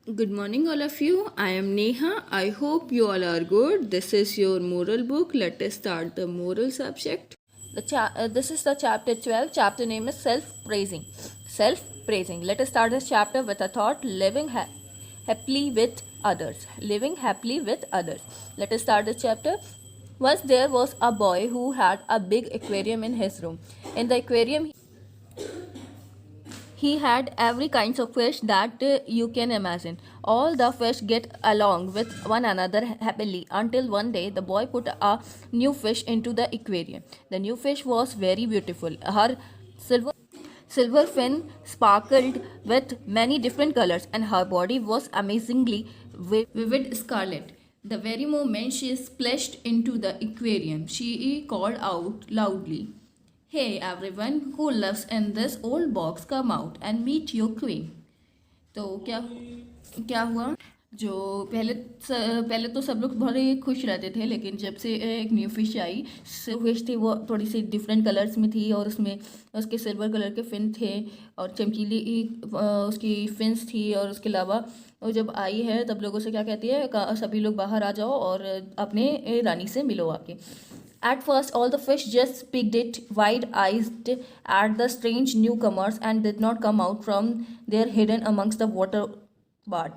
Good morning, all of you. I am Neha. I hope you all are good. This is your moral book. Let us start the moral subject. This is the chapter 12. Chapter name is self praising. Self praising. Let us start this chapter with a thought living happily with others. Living happily with others. Let us start this chapter. Once there was a boy who had a big aquarium in his room. In the aquarium, he had every kinds of fish that you can imagine. All the fish get along with one another happily until one day the boy put a new fish into the aquarium. The new fish was very beautiful. Her silver fin sparkled with many different colors and her body was amazingly vivid scarlet. The very moment she splashed into the aquarium, she called out loudly, "Hey everyone who lives in this old box, come out and meet your queen." तो क्या क्या हुआ? जो पहले तो सब लोग बड़े खुश रहते थे, लेकिन जब से एक न्यू फिश आई, फिश थी वो थोड़ी सी डिफरेंट कलर्स में थी और उसमें उसके सिल्वर कलर के फिन थे और चमकीली उसकी फिन्स थी। और उसके अलावा वो जब आई है तब लोगों से क्या कहती है, सभी लोग बाहर आ जाओ और अपने रानी से मिलो आके। At first, all the fish just peeked it wide-eyed at the strange newcomers and did not come out from their hidden amongst the water part.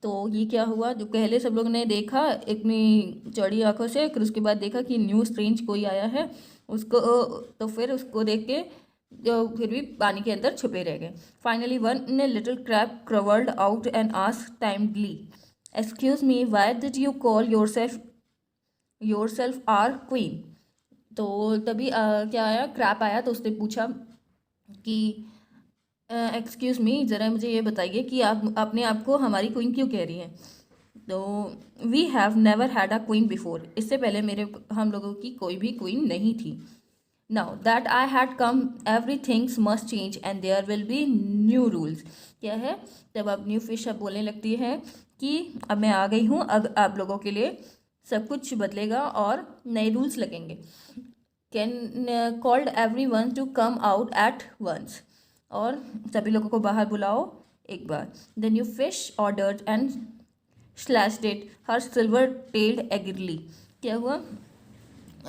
तो ये क्या हुआ, जो पहले सब लोग ने देखा इतनी चौड़ी आंखों से, फिर उसके बाद देखा कि न्यू स्ट्रेंज कोई आया है उसको, तो फिर उसको देख के फिर भी पानी के अंदर छुपे रह गए। Finally one little crab crawled out and asked timely, "excuse me, why did you call yourself our queen?" तो तभी क्या आया, क्रैप आया, तो उसने पूछा कि एक्सक्यूज़ मी, ज़रा मुझे ये बताइए कि आप अपने आप को हमारी क्वीन क्यों कह रही हैं। तो we have never had a queen before, इससे पहले हम लोगों की कोई भी क्वीन नहीं थी। Now that I had come every things must change and there will be new rules. क्या है, जब अब न्यू फिश अब बोलने लगती है कि अब मैं आ गई हूँ, अब आप लोगों के लिए सब कुछ बदलेगा और नए रूल्स लगेंगे। Can called every one to come out at once, और सभी लोगों को बाहर बुलाओ एक बार। The new fish ordered and slashed it her silver tailed angrily. क्या हुआ,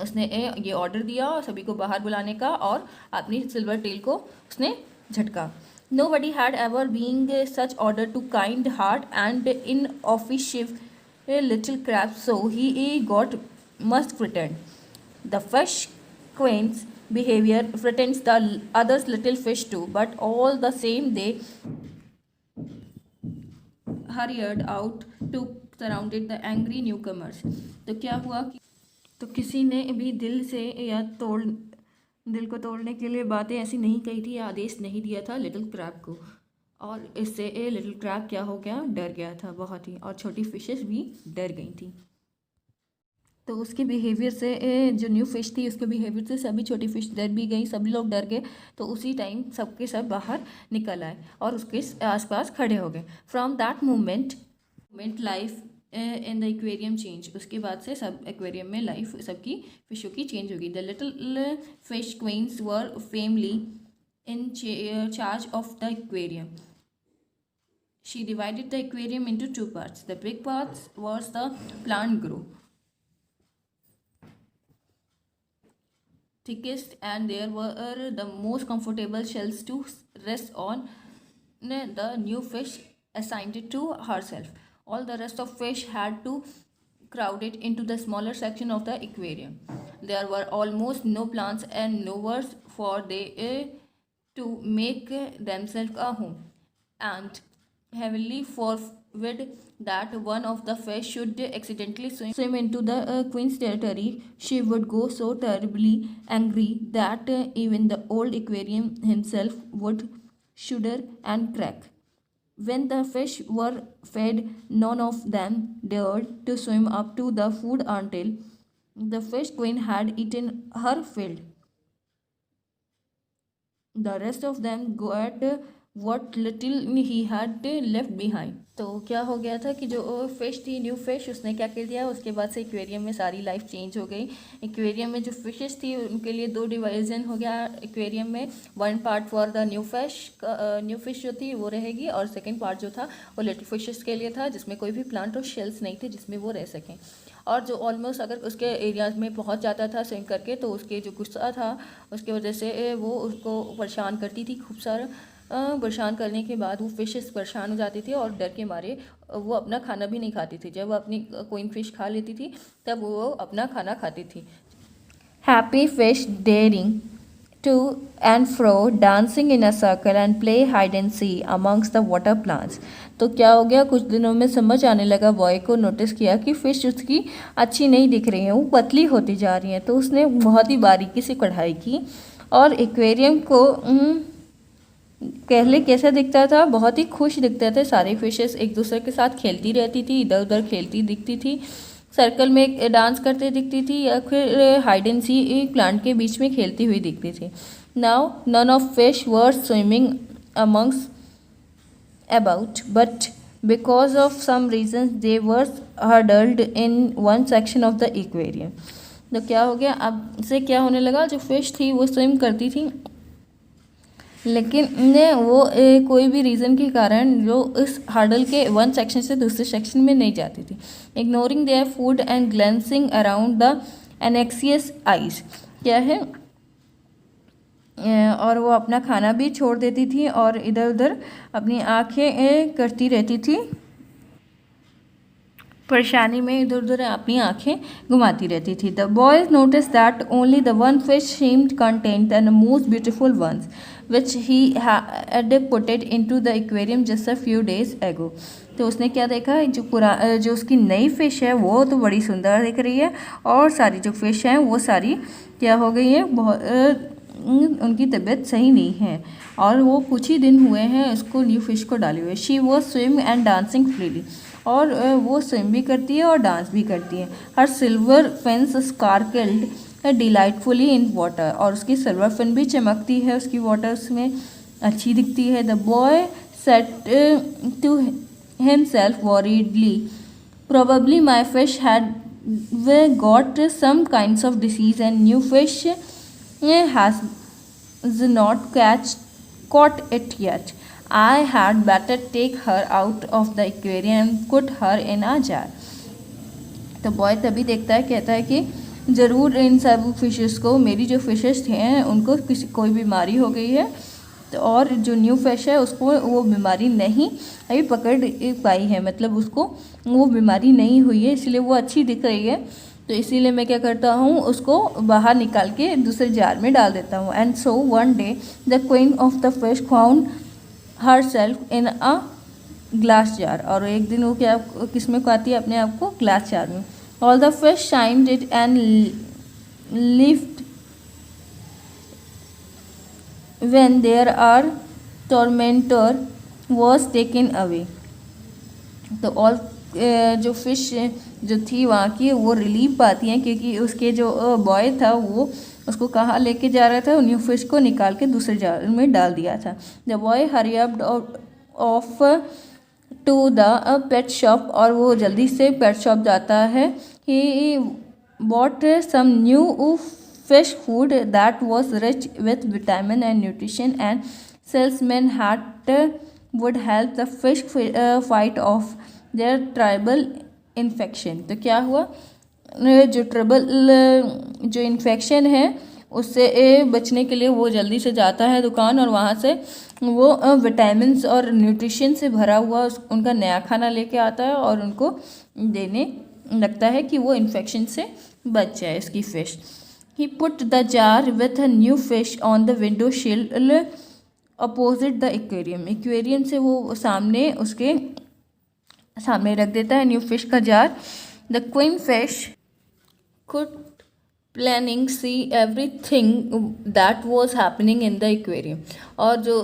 उसने ये ऑर्डर दिया और सभी को बाहर बुलाने का और अपनी सिल्वर टेल को उसने झटका। Nobody had ever being such order to kind heart and in offensive little crab, so he got must pretend. The fish queen's behavior frightens the others little fish too, but all the same they hurried out to surrounded the angry newcomers. तो क्या हुआ कि तो किसी ने भी दिल को तोड़ने के लिए बातें ऐसी नहीं कही थी या आदेश नहीं दिया था लिटिल क्रैब को, और इससे लिटिल क्रैब क्या हो गया, डर गया था बहुत ही, और छोटी फिशेस भी डर गई थी। तो उसके बिहेवियर से जो न्यू फिश थी उसके बिहेवियर से सभी छोटी फिश डर भी गई, सभी लोग डर गए। तो उसी टाइम सबके सब बाहर निकल आए और उसके आसपास खड़े हो गए। From that moment life in the aquarium change, उसके बाद से सब एक्वेरियम में लाइफ सबकी फिशों की चेंज होगी। The little fish queens were family in charge of the aquarium. She divided the aquarium into two parts. The big part was the plant grow thickest, and there were the most comfortable shells to rest on. The new fish assigned it to herself. All the rest of fish had to crowd it into the smaller section of the aquarium. There were almost no plants and nowhere for they to make themselves a home, and heavily forbid that one of the fish should accidentally swim into the queen's territory. She would go so terribly angry that even the old aquarium himself would shudder and crack. When the fish were fed, none of them dared to swim up to the food until the fish queen had eaten her fill. The rest of them got what little he had left behind. तो क्या हो गया था कि जो fish थी, new fish, उसने क्या कर दिया, उसके बाद से एक्वेरियम में सारी लाइफ चेंज हो गई। एक्वेरियम में जो फिशेस थी उनके लिए दो डिवीजन हो गया एक्वेरियम में। One part for the new fish, new fish जो थी वो रहेगी, और सेकंड पार्ट जो था वो लिटिल फिशेस के लिए था, जिसमें कोई भी प्लांट और शेल्स नहीं थे जिसमें वो रह सकें। और जो ऑलमोस्ट अगर उसके एरियाज में पहुंच जाता था स्विम करके, तो उसके जो गुस्सा था उसकी वजह से वो उसको परेशान करती थी खूब सारा। परेशान करने के बाद वो फिशेस परेशान हो जाती थी और डर के मारे वो अपना खाना भी नहीं खाती थी। जब वो अपनी क्वीन फिश खा लेती थी तब वो अपना खाना खाती थी। Happy fish daring to and fro, dancing in a circle and play hide and seek amongst the water plants. तो क्या हो गया, कुछ दिनों में समझ आने लगा बॉय को, नोटिस किया कि फ़िश उसकी अच्छी नहीं दिख रही हैं, वो पतली होती जा रही हैं। तो उसने बहुत ही बारीकी से कढ़ाई की और एक्वेरियम को पहले कैसा दिखता था, बहुत ही खुश दिखते थे। सारे फिशेस एक दूसरे के साथ खेलती रहती थी, इधर उधर खेलती दिखती थी, सर्कल में डांस करते दिखती थी, या फिर हाइड एंड सी एक प्लांट के बीच में खेलती हुई दिखती थी। Now none of fish were swimming amongst about, but because of some reasons they were huddled in one section of the aquarium. तो क्या हो गया, अब से क्या होने लगा, जो फिश थी वो स्विम करती थी, लेकिन ने वो कोई भी रीज़न के कारण जो इस हर्डल के वन सेक्शन से दूसरे सेक्शन में नहीं जाती थी। Ignoring their food and glancing around the anxious eyes, क्या है, और वो अपना खाना भी छोड़ देती थी और इधर उधर अपनी आँखें करती रहती थी, परेशानी में इधर उधर अपनी आँखें घुमाती रहती थी। The boys notice that only the one fish seemed contain the most beautiful ones which he had putted into the aquarium just a few days एगो। तो उसने क्या देखा, जो उसकी नई फ़िश है वो तो बड़ी सुंदर दिख रही है, और सारी जो फ़िश हैं वो सारी क्या हो गई है, बहुत उनकी तबीयत सही नहीं है, और वो कुछ ही दिन हुए हैं उसको न्यू फिश को डाले हुए। She was swim and dancing freely, और वो स्विम भी करती है और डांस भी करती है। Her silver fins sparkled delightfully in water, और उसकी सिल्वर फिन भी चमकती है उसकी वाटर्स में, अच्छी दिखती है। The boy said to himself worriedly, probably my fish had got some kinds of disease and new fish has not caught it yet. I had better take her out of the aquarium and put her in a jar. तो boy तभी देखता है, कहता है कि ज़रूर इन सब fishes को, मेरी जो फिशेस हैं उनको कोई बीमारी हो गई है, तो और जो न्यू फिश है उसको वो बीमारी नहीं अभी पकड़ पाई है, मतलब उसको वो बीमारी नहीं हुई है, इसलिए वो अच्छी दिख रही है। तो इसीलिए मैं क्या करता हूँ, उसको बाहर निकाल के दूसरे जार में डाल देता हूँ। And so one day the queen of the fish found her self in a glass jar, और एक दिन वो क्या किस में पाती है अपने आप को, ग्लास जार में। All the fish shined it and lift when there are tormentor was taken away। तो ऑल जो फिश जो थी वहाँ की वो रिलीफ पाती हैं, क्योंकि उसके जो बॉय था वो उसको कहाँ लेके जा रहा था, न्यू फिश को निकाल के दूसरे जार में डाल दिया था। The boy hurry up off to the pet shop, और वो जल्दी से पेट शॉप जाता है। He bought some new fish food that was rich with vitamin and nutrition, and salesman had would help the fish fight off their tribal infection। तो क्या हुआ, जो ट्रबल जो इन्फेक्शन है उससे बचने के लिए वो जल्दी से जाता है दुकान, और वहाँ से वो विटामिन्स और न्यूट्रिशन से भरा हुआ उनका नया खाना लेके आता है, और उनको देने लगता है कि वो इन्फेक्शन से बच जाए इसकी fish. He put the jar with a new fish on the window sill opposite the aquarium। Aquarium से वो सामने उसके सामने रख देता है न्यू फिश का jar. The queen fish could planning see everything that was happening in the aquarium। और जो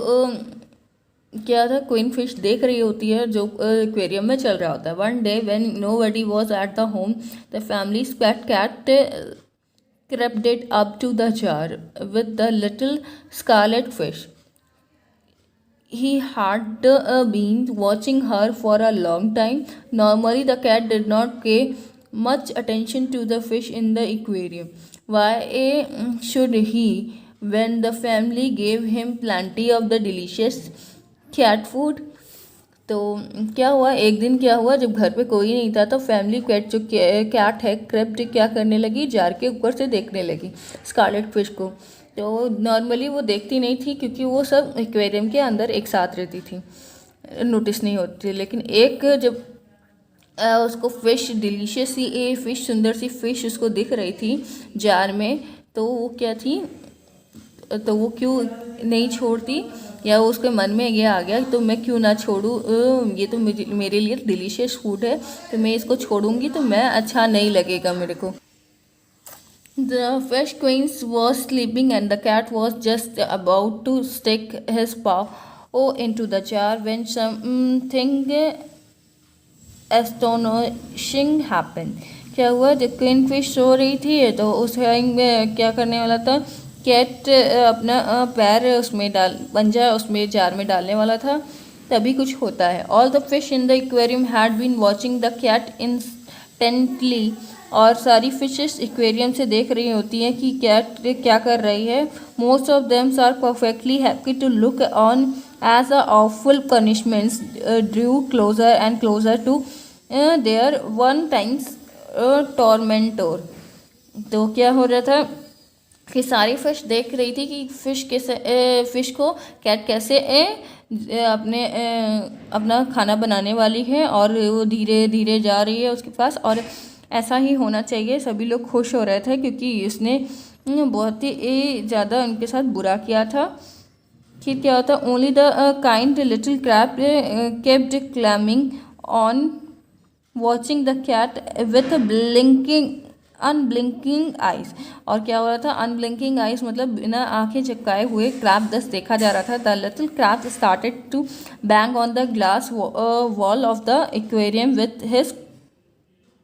क्या था, क्वीन फिश देख रही होती है जो एक्वेरियम में चल रहा होता है। One day when nobody was at the home, the family's pet cat crept it up to the jar with the little scarlet fish। he had been watching her for a long time. Normally, the cat did not pay much attention to the fish in the aquarium. Why should he, when the family gave him plenty of the delicious cat food? तो क्या हुआ, एक दिन क्या हुआ, जब घर पे कोई नहीं था तो फैमिली कैट जो कैट है क्रिप्ट क्या करने लगी, जार के ऊपर से देखने लगी स्कारलेट फिश को। तो नॉर्मली वो देखती नहीं थी क्योंकि वो सब एक्वेरियम के अंदर एक साथ रहती थी, नोटिस नहीं होती थी। लेकिन एक जब उसको फिश डिलीशियस सी फिश, सुंदर सी फिश उसको दिख रही थी जार में, तो वो क्या थी, तो वो क्यों नहीं छोड़ती, या वो उसके मन में ये आ गया तो मैं क्यों ना छोड़ूं, ये तो मेरे लिए डिलीशियस फूड है, तो मैं इसको छोड़ूंगी तो मैं अच्छा नहीं लगेगा मेरे को। The fish queen was sleeping and the cat was just about to stick his paw into the jar when something astonishing happened. क्या हुआ, जब क्वीन फिश सो रही थी तो उस टाइम में क्या करने वाला था, कैट अपना पैर उसमें डाल पंजा उसमें जार में डालने वाला था, तभी कुछ होता है। All the fish in the aquarium had been watching the cat intently, और सारी फिशेस एक्वेरियम से देख रही होती हैं कि कैट क्या कर रही है। Most of thems are perfectly happy to look on as a awful punishments drew closer and closer to their one times tormentor. तो क्या हो रहा था कि सारी फिश देख रही थी कि फिश को कैट कैसे अपना खाना बनाने वाली है, और वो धीरे धीरे जा रही है उसके पास, और ऐसा ही होना चाहिए। सभी लोग खुश हो रहे थे क्योंकि इसने बहुत ही ज़्यादा उनके साथ बुरा किया था। फिर क्या होता, only the kind little crab kept clamming on watching the cat with blinking unblinking eyes. और क्या हो रहा था, अनब्लिंकिंग आइज मतलब बिना आंखें झपकाए हुए क्रैब दस देखा जा रहा था। The little crab started to bang on the glass wall of the aquarium with his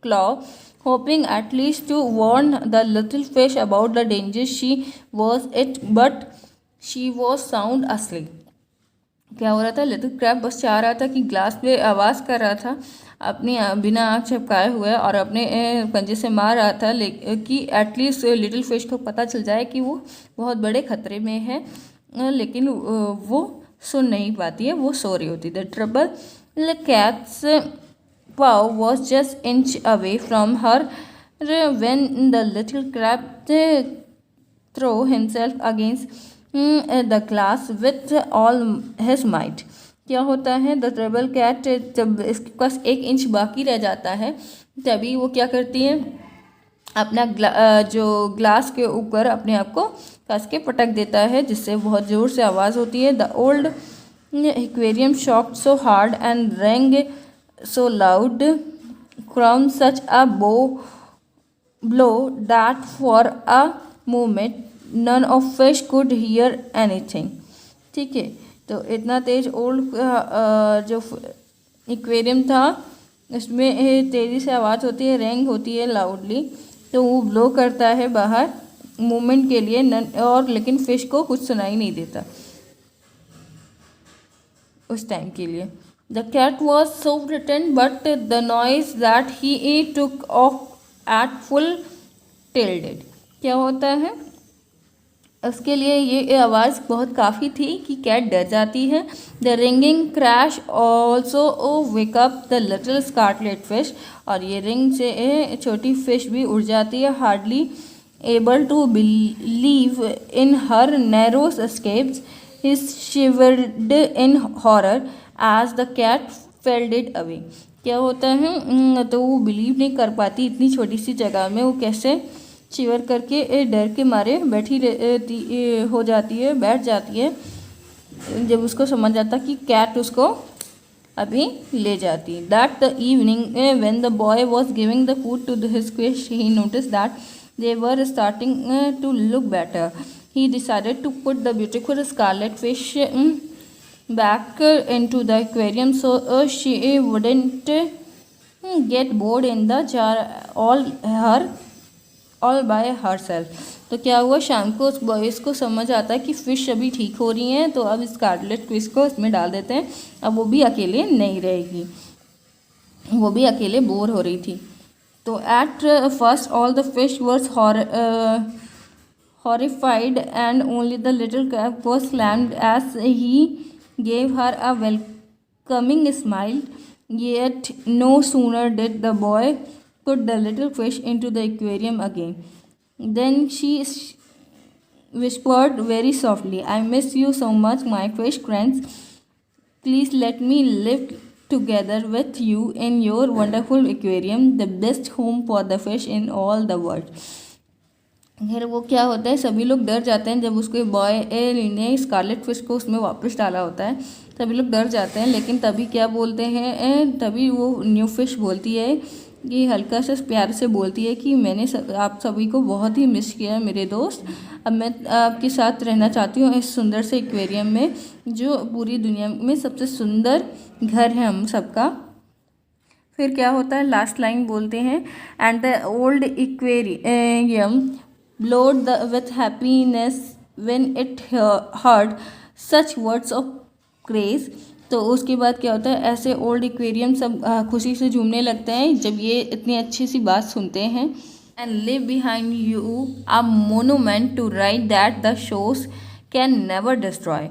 claw, hoping at least to warn the little fish about the danger she was in, but she was sound asleep. क्या हो रहा था, little crab बस चाह रहा था कि glass पे आवाज़ कर रहा था अपनी बिना आँख झपकाए हुए, और अपने पंजे से मार रहा था कि एटलीस्ट लिटिल फिश को पता चल जाए कि वो बहुत बड़े खतरे में है, लेकिन वो सुन नहीं पाती है, वो सो रही होती। The trouble cats paw was just inch away from her when the little crab threw himself against the glass with all his might. क्या होता है, द ट्रबल कैट जब इसके पास 1 इंच बाकी रह जाता है तभी वो क्या करती है, अपना जो ग्लास के ऊपर अपने आप को कस के पटक देता है, जिससे बहुत ज़ोर से आवाज़ होती है। The old aquarium shocked so hard and wrong so loud from such a blow that for a moment none of fish could hear anything. ठीक है, तो इतना तेज ओल्ड जो एक्वेरियम था इसमें तेज़ी से आवाज़ होती है, रैंग होती है लाउडली, तो वो ब्लो करता है बाहर मोमेंट के लिए, और लेकिन फिश को कुछ सुनाई नहीं देता उस टाइम के लिए। The cat was so frightened, but the noise that he took off at full tilted. क्या होता है, उसके लिए ये आवाज़ बहुत काफ़ी थी कि कैट डर जाती है। The ringing crash also wake up the little scarlet fish, और ये रिंग से छोटी फिश भी उड़ जाती है, hardly able to believe in her narrow escapes. He shivered in horror as the cat fell dead away. क्या होता है, तो वो बिलीव नहीं कर पाती इतनी छोटी सी जगह में वो कैसे शिवर करके डर के मारे बैठी हो जाती है, बैठ जाती है, जब उसको समझ आता कि कैट उसको अभी ले जाती। That the evening when the boy was giving the food to his fish he notice that they were starting to look better. He decided to put the beautiful scarlet fish back into the aquarium so she wouldn't get bored in the jar all by herself. तो क्या हुआ, शाम को उस boys को समझ आता है कि फ़िश अभी ठीक हो रही हैं, तो अब स्कारलेट फिश को इसमें डाल देते हैं, अब वो भी अकेले नहीं रहेगी, वो भी अकेले बोर हो रही थी। तो at first all the fish were horrified, and only the little crab was calmed as he gave her a welcoming smile. Yet no sooner did the boy put the little fish into the aquarium again than she whispered very softly, "I miss you so much, my fish friends. Please let me live together with you in your wonderful aquarium, the best home for the fish in all the world." फिर वो क्या होता है, सभी लोग डर जाते हैं जब उसके बॉय ने स्कारलेट फिश को उसमें वापस डाला होता है, सभी लोग डर जाते हैं। लेकिन तभी क्या बोलते हैं, तभी वो न्यू फिश बोलती है कि हल्का सा प्यार से बोलती है कि मैंने आप सभी को बहुत ही मिस किया है मेरे दोस्त, अब मैं आपके साथ रहना चाहती हूँ इस सुंदर से एक्वेरियम में, जो पूरी दुनिया में सबसे सुंदर घर है हम सबका। फिर क्या होता है, लास्ट लाइन बोलते हैं, and the old aquarium glowed with happiness when it heard such words of praise। तो उसके बाद क्या होता है, ऐसे ओल्ड एक्वेरियम सब खुशी से झूमने लगते हैं जब ये इतनी अच्छी सी बात सुनते हैं। And leave behind you a monument to write that the shows can never destroy.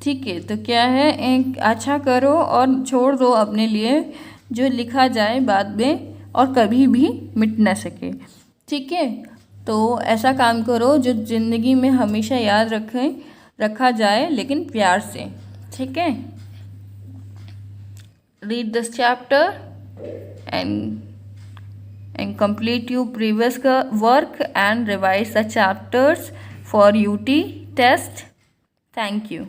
ठीक है, तो क्या है, एक अच्छा करो और छोड़ दो अपने लिए जो लिखा जाए बाद में और कभी भी मिट ना सके। ठीक है, तो ऐसा काम करो जो ज़िंदगी में हमेशा याद रखा जाए, लेकिन प्यार से। ठीक है, read this chapter and complete your previous work and revise the chapters for UT test. Thank you.